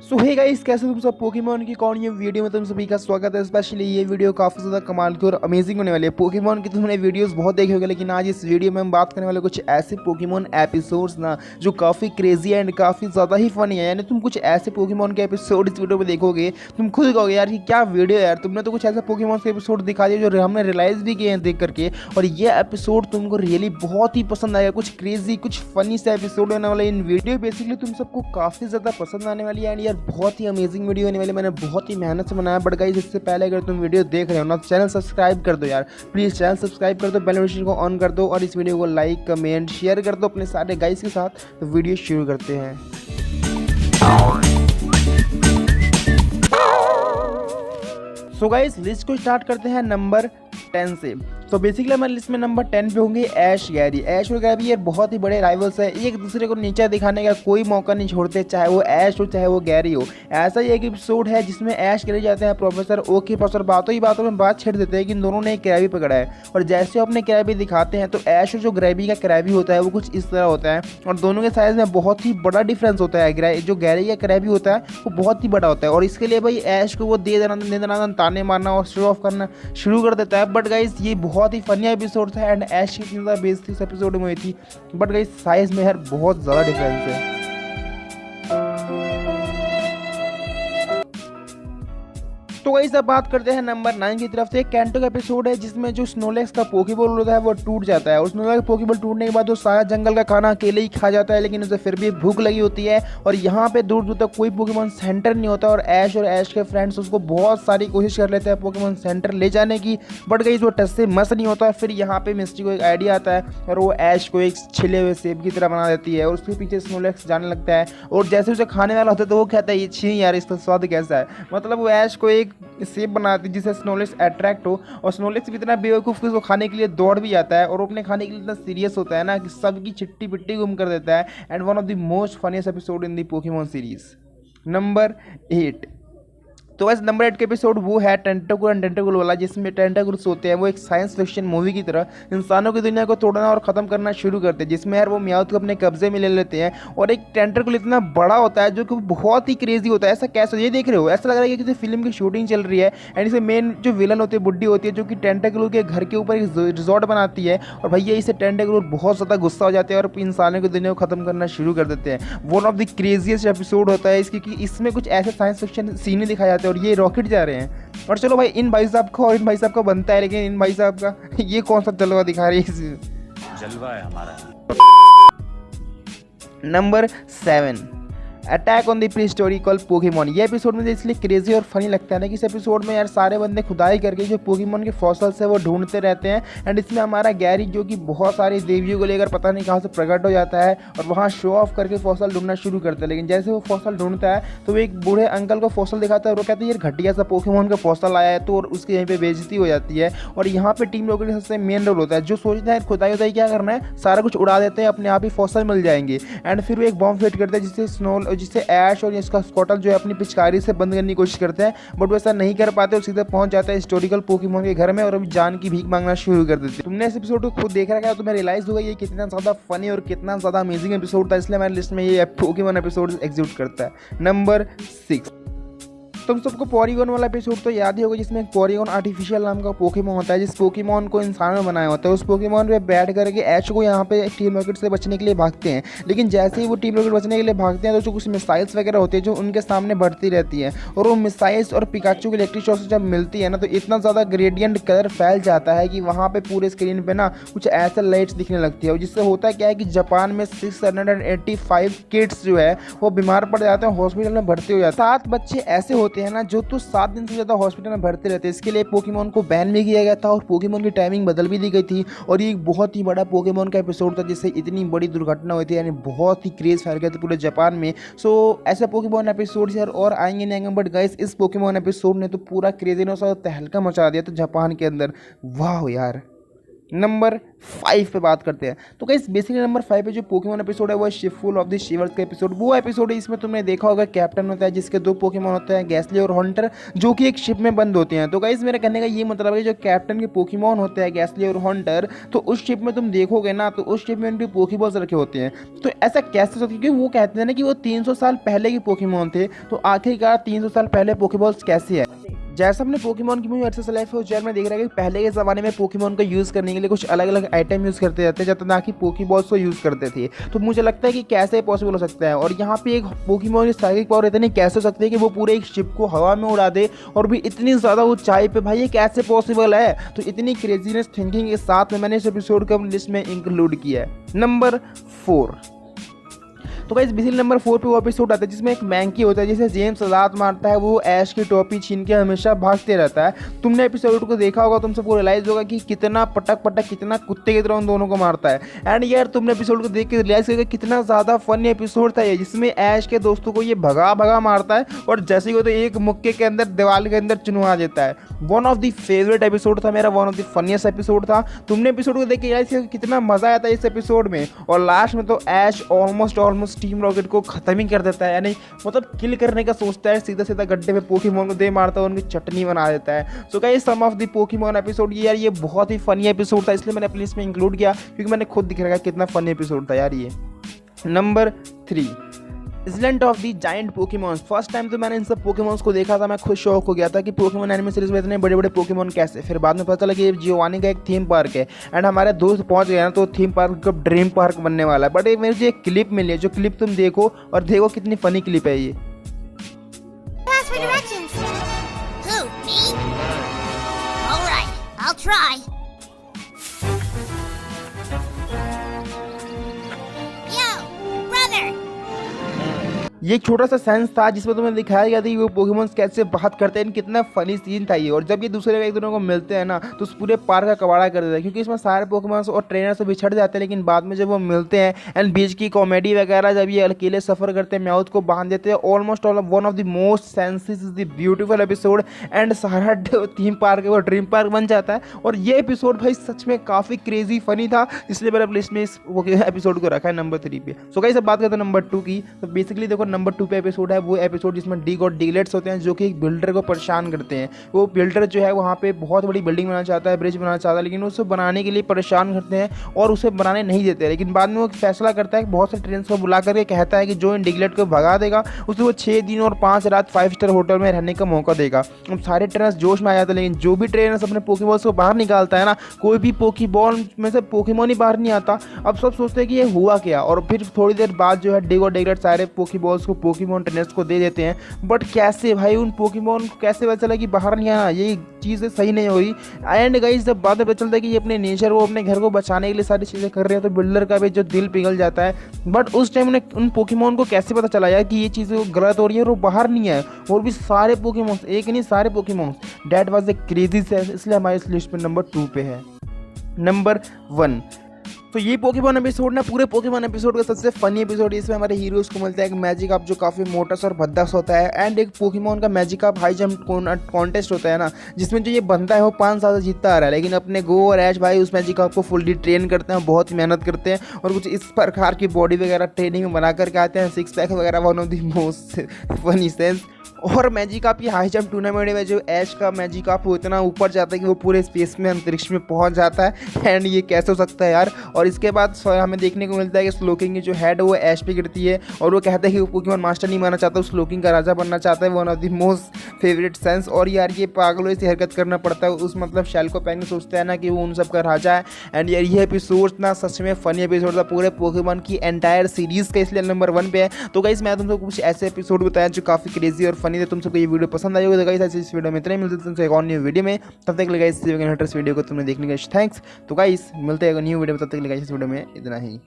सो hey guys, कैसे तुम सब? पोकेमॉन की कौन ये वीडियो में तुम सभी का स्वागत है। स्पेशली ये वीडियो काफ़ी ज़्यादा कमाल की और अमेजिंग होने वाली है। पोकेमॉन की तुमने वीडियोस बहुत देखे होंगे, लेकिन आज इस वीडियो में हम बात करने वाले कुछ ऐसे पोकेमॉन एपिसोड्स ना जो काफ़ी क्रेजी एंड काफ़ी ज़्यादा ही फनी है। यानी तुम कुछ ऐसे पोकेमॉन के एपिसोड इस वीडियो में देखोगे, तुम खुद कहोगे यार कि क्या वीडियो यार, तुमने तो कुछ ऐसे पोकेमॉन के एपिसोड दिखा दिए जो हमने रियलाइज़ भी किए हैं देख करके। और ये एपिसोड तुमको रियली बहुत ही पसंद आएगा। कुछ क्रेजी कुछ फनी से एपिसोड होने वाला इन वीडियो बेसिकली तुम सबको काफ़ी ज़्यादा पसंद आने वाली है। एंड यार बहुत ही अमेजिंग वीडियो होने वाली, मैंने बहुत ही मेहनत से बनाया। बट गाइस, इससे पहले अगर तुम वीडियो देख रहे हो ना तो चैनल सब्सक्राइब कर दो यार, प्लीज़ चैनल सब्सक्राइब कर दो, बेल नोटिफिकेशन को ऑन कर दो और इस वीडियो को लाइक कमेंट शेयर कर दो अपने सारे गाइस के साथ। तो वीडियो शुरू करते हैं। सो गाइस, लिस्ट को स्टार्ट करते हैं नंबर 10 से। तो बेसिकली हमारी लिस्ट में नंबर 10 पे होंगे ऐश गैरी। ऐश और गैरी ये बहुत ही बड़े राइवल्स है, एक दूसरे को नीचा दिखाने का कोई मौका नहीं छोड़ते, चाहे वो ऐश हो चाहे वो गैरी हो। ऐसा ही एक एपिसोड है जिसमें ऐश गैरी जाते हैं प्रोफेसर ओ के पास और बातों ही बातों में बात छेड़ देते हैं कि इन दोनों ने एक क्रैबी पकड़ा है। और जैसे वो अपने क्रैबी दिखाते हैं तो ऐश और जो क्रैबी का क्रैबी होता है वो कुछ इस तरह होता है और दोनों के साइज में बहुत ही बड़ा डिफरेंस होता है। जो गैरी का क्रैबी होता है वो बहुत ही बड़ा होता है और इसके लिए भाई ऐश को वो दे देना ताने मारना और शो ऑफ करना शुरू कर देता है। बट गाइस, ये बहुत ही फनी एपिसोड था एंड ऐश की इतनी ज़्यादा बेइज्जती इस एपिसोड में हुई थी। बट गाइस, साइज में यार बहुत ज़्यादा डिफरेंस है। तो गाइस, अब बात करते हैं नंबर 9 की तरफ से। कैंटो का एपिसोड है जिसमें जो स्नोलैक्स का पोकेबॉल होता है वो टूट जाता है और स्नोलैक्स का पोकेबॉल टूटने के बाद वो सारा जंगल का खाना अकेले ही खा जाता है, लेकिन उसे फिर भी भूख लगी होती है। और यहाँ पे दूर दूर तक कोई पोकेमॉन सेंटर नहीं होता और ऐश के फ्रेंड्स उसको बहुत सारी कोशिश कर लेते हैं पोकेमॉन सेंटर ले जाने की। बट गाइस, वो टच से मस नहीं होता। फिर यहाँ पे मिस्टी को एक आइडिया आता है और वो ऐश को एक छिले हुए सेब की तरह बना देती है और उसके पीछे स्नोलैक्स जाने लगता है। और जैसे उसे खाने वाला होता है तो वो कहता है ये छी यार, इसका स्वाद कैसा है। मतलब वो ऐश को एक सेब बनाती है जिससे स्नोलैक्स अट्रैक्ट हो और स्नोलैक्स भी इतना बेवकूफ़ कि वो खाने के लिए दौड़ भी जाता है और वो अपने खाने के लिए इतना सीरियस होता है ना कि सबकी चिट्टी पिट्टी गुम कर देता है। And one of the most funniest episode in the Pokemon series. Number 8। तो वैसे नंबर 8 का एपिसोड वो है टेंटाकुल एंड टेंटाकुल वाला, जिसमें टेंटाकुल्स होते हैं वो एक साइंस फिक्शन मूवी की तरह इंसानों की दुनिया को तोड़ना और ख़त्म करना शुरू करते हैं, जिसमें यार वो म्याउथ को अपने कब्जे में ले लेते हैं। और एक टेंटाकुल इतना बड़ा होता है जो कि बहुत ही क्रेजी होता है। ऐसा कैसे, ये देख रहे हो, ऐसा लग रहा है कि किसी फिल्म की शूटिंग चल रही है। एंड इसे मेन जो विलन होती है बुड्ढी होती है जो कि टेंटाकुल के घर के ऊपर एक रिजॉर्ट बनाती है और भैया इसे टेंटाकुल बहुत ज़्यादा गुस्सा हो जाते हैं और इंसानों की दुनिया को ख़त्म करना शुरू कर देते हैं। One of the craziest episode होता है इसकी, कि इसमें कुछ ऐसे साइंस फिक्शन सीन दिखाए जाते हैं और ये रॉकेट जा रहे हैं। और चलो भाई, इन भाई साहब को और इन भाई साहब का बनता है, लेकिन इन भाई साहब का ये कौन सा जलवा दिखा रही है? जलवा है हमारा। Number 7, attack on the prehistoric Pokemon. ये एपिसोड मुझे इसलिए क्रेजी और फनी लगता है ना कि इस एपिसोड में यार सारे बंदे खुदाई करके जो पोकेमॉन के फॉसल्स है वो ढूंढते रहते हैं। एंड इसमें हमारा गैरी जो कि बहुत सारी देवियों को लेकर पता नहीं कहाँ से प्रकट हो जाता है और वहाँ शो ऑफ करके फॉसल ढूंढना शुरू करता है। लेकिन जैसे वो फॉसल ढूंढता है तो वो एक बूढ़े अंकल को फॉसल दिखाता है और वो कहते हैं यार घटिया सा पोकेमॉन का फॉसल आया है, तो और उसके यहीं पर बेइज्जती हो जाती है। और यहाँ पर टीम रॉकेट का सबसे मेन रोल होता है, जो सोचता है खुदाई उदाई क्या करना है, सारा कुछ उड़ा देते हैं, अपने आप ही फॉसल मिल जाएंगे। एंड फिर वो एक बॉम्ब फिट करते हैं जिससे ऐश और इसका स्कॉटल जो है अपनी पिचकारी से बंद करने की कोशिश करते हैं। बट वो ऐसा नहीं कर पाते और सीधे पहुंच जाता है हिस्टोरिकल पोकेमॉन के घर में और अभी जान की भीख मांगना शुरू कर देते हैं। तुमने इस एपिसोड को खुद देख रखा है तो तुम्हें रियलाइज होगा ये कितना ज़्यादा फनी और कितना ज़्यादा अमेजिंग एपिसोड था, इसलिए हमारी लिस्ट में ये पोकेमॉन एपिसोड एग्जीक्यूट करता है। नंबर 6। तुम सबको पॉलीगॉन वाला एपिसोड तो याद ही होगा जिसमें एक पॉलीगॉन आर्टिफिशियल नाम का पोकेमॉन होता है, जिस पोकेमॉन को इंसानों ने बनाया होता है। उस पोकेमॉन पे बैठ करके ऐश को यहाँ पे टीम रॉकेट से बचने के लिए भागते हैं, लेकिन जैसे ही वो टीम रॉकेट बचने के लिए भागते हैं तो जो कुछ मिसाइल्स वगैरह होती है जो उनके सामने बढ़ती रहती है और वो मिसाइल्स और पिकाचू की इलेक्ट्रिक शॉट से जब मिलती है ना तो इतना ज़्यादा ग्रेडियंट कलर फैल जाता है कि वहाँ पर पूरे स्क्रीन पर ना कुछ ऐसे लाइट्स दिखने लगती है। और जिससे होता क्या है कि जापान में 685 किड्स जो है वो बीमार पड़ जाते हैं, हॉस्पिटल में भर्ती हो जाते हैं। 7 बच्चे ऐसे होते हैं ना जो तो 7 दिन से ज़्यादा हॉस्पिटल में भर्ती रहते हैं। इसके लिए पोकेमॉन को बैन भी किया गया था और पोकेमॉन की टाइमिंग बदल भी दी गई थी। और ये एक बहुत ही बड़ा पोकेमॉन का एपिसोड था जिससे इतनी बड़ी दुर्घटना हुई थी, यानी बहुत ही क्रेज फैल गया था पूरे जापान में। सो ऐसे पोकेमॉन एपिसोड यार और आएंगे नहीं आएंगे, बट गाइस इस पोकेमॉन एपिसोड ने तो पूरा क्रेजीनेस और तहलका मचा दिया था जापान के अंदर। वाह यार। नंबर 5 पे बात करते हैं। तो गाइस बेसिकली नंबर 5 पे जो पोकेमॉन एपिसोड है वो शिपफुल ऑफ द शिवर्स का एपिसोड, वो एपिसोड है। इसमें तुमने देखा होगा कैप्टन होता है जिसके 2 पोकेमॉन होते हैं, गैसली और हंटर, जो कि एक शिप में बंद होते हैं। तो गाइस मेरे कहने का ये मतलब है कि जो कैप्टन के पोकेमॉन होते हैं गैसली और हंटर, तो उस शिप में तुम देखोगे ना तो उस शिप में उनके पोकेबॉल्स रखे होते हैं। तो ऐसा कैसे होता है, क्योंकि वो कहते हैं ना कि वो 300 साल पहले के पोकेमॉन थे, तो आखिरकार 300 साल पहले पोकेबॉल्स कैसे है। जैसा हमने पोकेमॉन की मूवी वर्सेस लाइफ है उस में देख रहा है कि पहले के ज़माने में पोकेमॉन को यूज़ करने के लिए कुछ अलग अलग आइटम यूज़ करते जाते हैं, जब ना कि पोकेबॉल्स को यूज़ करते थे। तो मुझे लगता है कि कैसे पॉसिबल हो सकता है। और यहाँ पे एक पोकेमॉन की साइकिक पावर इतनी कैसे हो सकती है कि वो पूरे एक शिप को हवा में उड़ा दे, और भी इतनी ज़्यादा ऊंचाई पे। भाई ये कैसे पॉसिबल है। तो इतनी क्रेजीनेस थिंकिंग के साथ में मैंने इस एपिसोड को लिस्ट में इंक्लूड किया है। नंबर 4। तो गाइस बेसिकली नंबर 4 पे वो एपिसोड आता है जिसमें एक मैंकी होता है जिसे जेम्स लात मारता है, वो ऐश की टोपी छीन के हमेशा भागते रहता है। तुमने एपिसोड को देखा होगा, तुम सबको रियलाइज होगा कि कितना पटक पटक कितना कुत्ते की तरह उन दोनों को मारता है। एंड यार तुमने एपिसोड को देख के रियलाइज करोगे कितना ज़्यादा फनी एपिसोड था ये, जिसमें ऐश के दोस्तों को ये भगा भगा मारता है और जैसे ही तो एक मुक्के के अंदर दीवार के अंदर चुनवा देता है। One of the favourite episode था मेरा, one of the funniest episode था। तुमने एपिसोड को देख के रियलाइज किया कितना मजा आया था इस एपिसोड में। और लास्ट में तो ऐश ऑलमोस्ट टीम रॉकेट को खत्म ही कर देता है, यानी मतलब किल करने का सोचता है, सीधा सीधा गड्ढे में पोकेमॉन को दे मारता है, उनकी चटनी बना देता है। So guys some of the Pokemon episode, यार ये बहुत ही फनी एपिसोड था, इसलिए मैंने अपनी लिस्ट में इंक्लूड किया क्योंकि मैंने खुद दिख रहा कितना फनी एपिसोड था यार ये। Number 3 island of the giant Pokemons. First time तो मैंने इन सब पोकेमॉन्स को देखा था, मैं खुद शौक हो गया था कि पोकेमॉन एनिमे सीरीज में इतने बड़े बड़े पोकेमॉन कैसे। फिर बाद में पता चला कि ये जियोवानी का एक थीम पार्क है, एंड हमारे दोस्त पहुंच गए ना तो थीम पार्क का ड्रीम पार्क बनने वाला है। बट ये मेरे जो एक क्लिप मिली है, जो क्लिप तुम देखो और देखो कितनी फनी क्लिप है ये। ये एक छोटा सा सेंस था जिसमें तुम्हें दिखाया गया था कि वो पोकेमॉन्स कैसे बात करते हैं, कितना फनी सीन था ये। और जब ये दूसरे एक दूसरे को मिलते हैं ना तो उस पूरे पार्क का कबाड़ा कर देता है, क्योंकि इसमें सारे पोकेमॉन्स और ट्रेनर्स तो बिछड़ जाते हैं, लेकिन बाद में जब वो मिलते हैं एंड बीच की कॉमेडी वगैरह, जब ये अकेले सफ़र करते हैं, म्याउथ को बांध देते हैं, almost all one of the most senses is the beautiful episode. And सारा थीम पार्क है वो ड्रीम पार्क बन जाता है। और ये एपिसोड भाई सच में काफ़ी क्रेजी फनी था, इसलिए मैंने अपनी लिस्ट में इस एपिसोड को रखा है नंबर 3 पे। सो गाइस अब बात करते हैं नंबर 2 की। तो बेसिकली देखो नंबर 2 पे एपिसोड है वो एपिसोड जिसमें डिग और डिगलेट्स होते हैं, जो कि एक बिल्डर को परेशान करते हैं। वो बिल्डर जो है वहाँ पे बहुत बड़ी बिल्डिंग बनाना चाहता है, ब्रिज बनाना चाहता है, लेकिन उसे बनाने के लिए परेशान करते हैं और उसे बनाने नहीं देते। लेकिन बाद में वो फैसला करता है कि बहुत से ट्रेनर्स को बुला करके कहता है कि जो इन डिगलेट को भगा देगा उसे वो 6 दिन और 5 रात 5 स्टार होटल में रहने का मौका देगा। अब सारे ट्रेनर्स जोश में आ जाते हैं, लेकिन जो भी ट्रेनर्स अपने पोकेबॉल्स को बाहर निकालता है ना, कोई भी पोकेबॉल में से पोकेमॉन ही बाहर नहीं आता। अब सब सोचते हैं कि ये हुआ क्या। और फिर थोड़ी देर बाद जो है डिग और डिगलेट सारे पोकेबॉल्स को पोकेमॉन ट्रेनर्स को दे देते हैं। बट कैसे भाई उन पोकेमॉन को कैसे पता चला कि बाहर नहीं आना, ये चीज़ सही नहीं हुई। एंड गाइस जब बाद में पता चलता है कि ये अपने नेचर को अपने घर को बचाने के लिए सारी चीज़ें कर रहे हैं, तो बिल्डर का भी जो दिल पिघल जाता है। बट उस टाइम उन्हें उन पोकेमॉन को कैसे पता चला यार कि ये चीज़ें गलत हो रही है और वो बाहर नहीं है, और भी सारे पोकेमॉन्स, एक नहीं सारे Pokémons. That was the crazy sense, इसलिए हमारे इस लिस्ट में नंबर 2 पे है। नंबर 1 तो ये पोकेमॉन एपिसोड ना पूरे पोकेमॉन एपिसोड का सबसे फनी एपिसोड है। इसमें हमारे हीरोज को मिलता है एक मैजिकअप जो काफ़ी मोटा सा और भद्दा सा होता है, एंड एक पोकेमॉन का मैजिकअप हाई जंप कॉन्टेस्ट होता है ना, जिसमें जो ये बंदा है वो 5 साल से जीतता आ रहा है। लेकिन अपने गो और ऐश भाई उस मैजिकअप को फुल्ली ट्रेन करते हैं, बहुत मेहनत करते हैं और कुछ इस प्रकार की बॉडी वगैरह ट्रेनिंग में बना करके आते हैं, 6 पैक वगैरह। One of the most funny sense. और मैजिकअप ये हाई जंप टूर्नामेंट में जो ऐश का मैजिकअप वो इतना ऊपर जाता है कि वो पूरे स्पेस में अंतरिक्ष में पहुंच जाता है। एंड ये कैसे हो सकता है यार। और इसके बाद हमें देखने को मिलता है कि स्लोकिंग की जो हेड है वो ऐश पे गिरती है, और वो कहता है कि वो पोकेमॉन मास्टर नहीं बनना चाहता, स्लोकिंग का राजा बनना चाहता है। One of the most favourite sense. और यार ये पागलों से हरकत करना पड़ता है उस मतलब शैल को पहन के, सोचता है ना कि वो उन सब का राजा है। एंड यार ये एपिसोड ना सच में फनी एपिसोड था पूरे पोकेमॉन की एंटायर सीरीज का, इसलिए नंबर 1 पे है। तो गाइस मैं तुमको कुछ ऐसे एपिसोड बताया जो काफ़ी क्रेजी और फनी थे। तुम सबको ये वीडियो पसंद आई होगी तो गाइस ऐसे इस वीडियो में इतने मिलते हैं तुमसे एक और न्यू वीडियो में। तब तक गाइस इस वीडियो को तुमने देखने का थैंक्स। तो गाइस मिलते हैं एक न्यू वीडियो में, तब तक गाइस इस वीडियो में इतना ही।